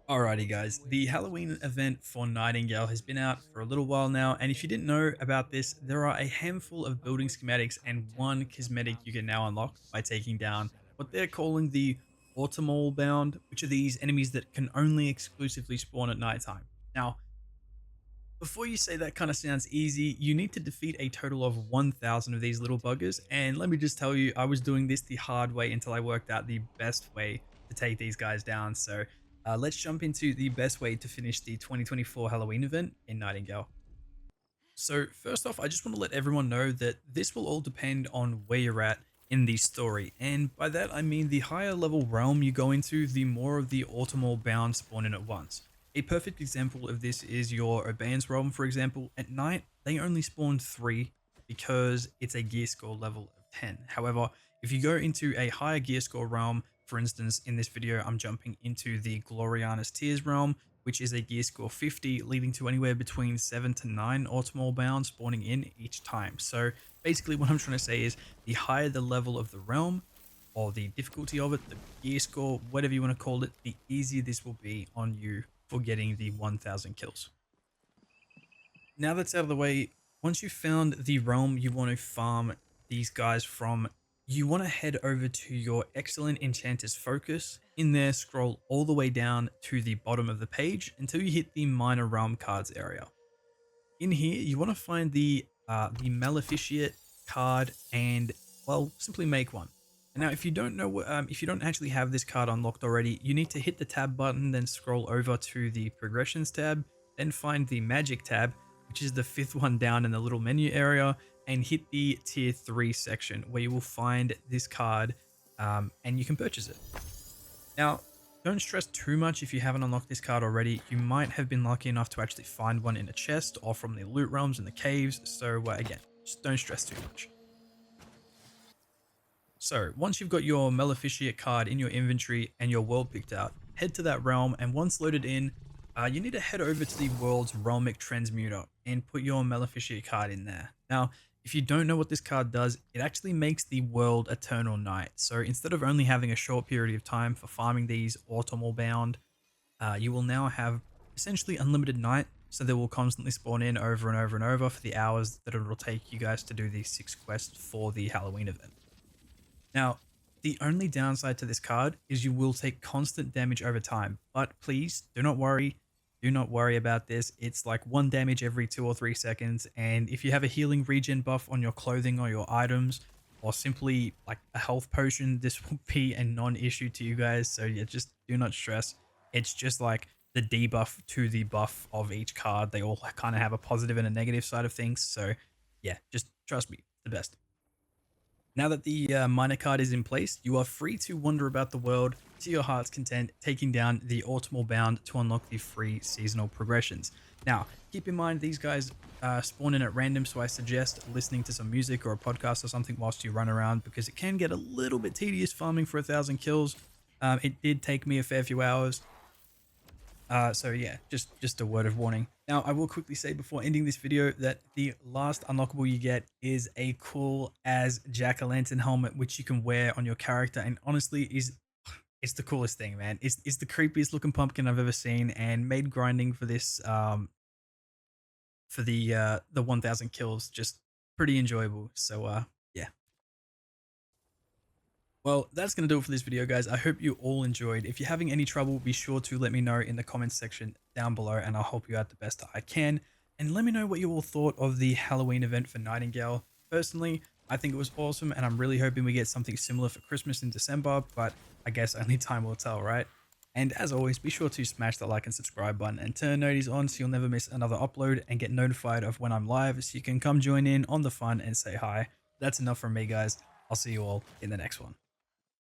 Alrighty guys, the Halloween event for Nightingale has been out for a little while now, and if you didn't know about this, there are a handful of building schematics and one cosmetic you can now unlock by taking down what they're calling the autumnal bound, which are these enemies that can only exclusively spawn at nighttime. Now, before you say that kind of sounds easy, you need to defeat a total of 1,000 of these little buggers, and let me just tell you, I was doing this the hard way until I worked out the best way to take these guys down. So let's jump into the best way to finish the 2024 Halloween event in Nightingale. So first off, I just want to let everyone know that this will all depend on where you're at in the story. And by that, I mean the higher level realm you go into, the more of the autumnal bound spawn in at once. A perfect example of this is your Abeyance realm, for example. At night, they only spawn 3 because it's a gear score level of 10. However, if you go into a higher gear score realm, for instance, in this video, I'm jumping into the Gloriana's Tears realm, which is a gear score 50, leading to anywhere between 7 to 9 autumnal bounds spawning in each time. So basically what I'm trying to say is the higher the level of the realm, or the difficulty of it, the gear score, whatever you want to call it, the easier this will be on you for getting the 1000 kills. Now that's out of the way, once you've found the realm you want to farm these guys from, you want to head over to your excellent enchanter's focus. In there, scroll all the way down to the bottom of the page until you hit the minor realm cards area. In here, you want to find the Maleficiate card and, well, simply make one. And now, if you don't know, if you don't actually have this card unlocked already, you need to hit the tab button, then scroll over to the progressions tab, then find the magic tab, which is the 5th one down in the little menu area, and hit the tier 3 section where you will find this card, and you can purchase it. Now, don't stress too much if you haven't unlocked this card already. You might have been lucky enough to actually find one in a chest or from the loot realms in the caves. So again, just don't stress too much. So once you've got your Maleficiate card in your inventory and your world picked out, head to that realm, and once loaded in, you need to head over to the world's realmic transmuter and put your Maleficiate card in there. Now, if you don't know what this card does, it actually makes the world eternal night. So instead of only having a short period of time for farming these autumnal bound, you will now have essentially unlimited night. So they will constantly spawn in over and over and over for the hours that it will take you guys to do these 6 quests for the Halloween event. Now, the only downside to this card is you will take constant damage over time, but please do not worry. Do not worry about this. It's like 1 damage every 2 or 3 seconds, and if you have a healing regen buff on your clothing or your items, or simply like a health potion, this will be a non-issue to you guys. So yeah, just do not stress. It's just like the debuff to the buff of each card. They all kind of have a positive and a negative side of things. So yeah, just trust me, it's the best. Now that the minor card is in place, you are free to wander about the world to your heart's content, taking down the autumnal bound to unlock the free seasonal progressions. Now, keep in mind these guys spawn in at random, so I suggest listening to some music or a podcast or something whilst you run around, because it can get a little bit tedious farming for 1,000 kills. It did take me a fair few hours. So yeah, just a word of warning. Now, I will quickly say before ending this video that the last unlockable you get is a cool as jack-o'-lantern helmet, which you can wear on your character, and honestly it's the coolest thing, man. It's the creepiest looking pumpkin I've ever seen, and made grinding for this for the 1000 kills just pretty enjoyable. So yeah. Well, that's going to do it for this video, guys. I hope you all enjoyed. If you're having any trouble, be sure to let me know in the comments section down below, and I'll help you out the best I can. And let me know what you all thought of the Halloween event for Nightingale. Personally, I think it was awesome, and I'm really hoping we get something similar for Christmas in December, but I guess only time will tell, right? And as always, be sure to smash the like and subscribe button and turn noties on so you'll never miss another upload and get notified of when I'm live, so you can come join in on the fun and say hi. That's enough from me, guys. I'll see you all in the next one.